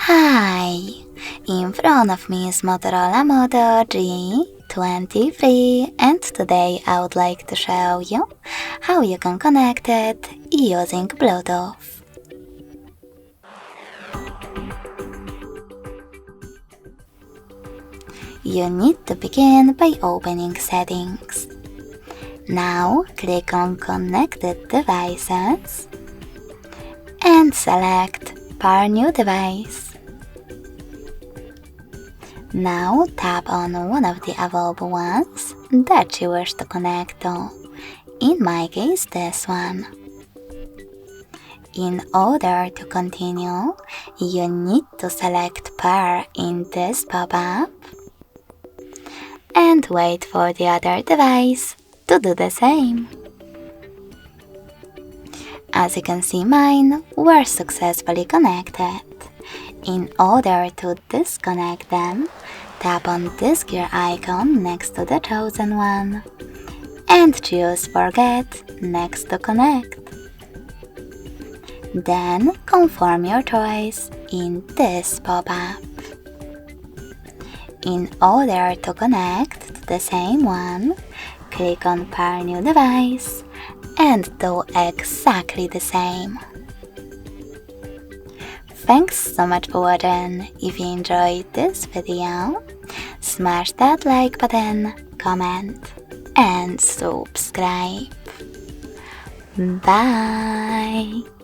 Hi! In front of me is Motorola Moto G23 and today I would like to show you how you can connect it using Bluetooth. You need to begin by opening Settings. Now click on Connected Devices and select Pair New Device. Now tap on one of the available ones that you wish to connect to, in my case this one. In order to continue, you need to select Pair in this pop-up and wait for the other device to do the same. As you can see, mine were successfully connected. In order to disconnect them, tap on this gear icon next to the chosen one and choose Forget next to Connect. Then confirm your choice in this pop-up. In order to connect to the same one, click on Pair New Device and do exactly the same. Thanks so much for watching. If you enjoyed this video, smash that like button, comment and subscribe. Bye!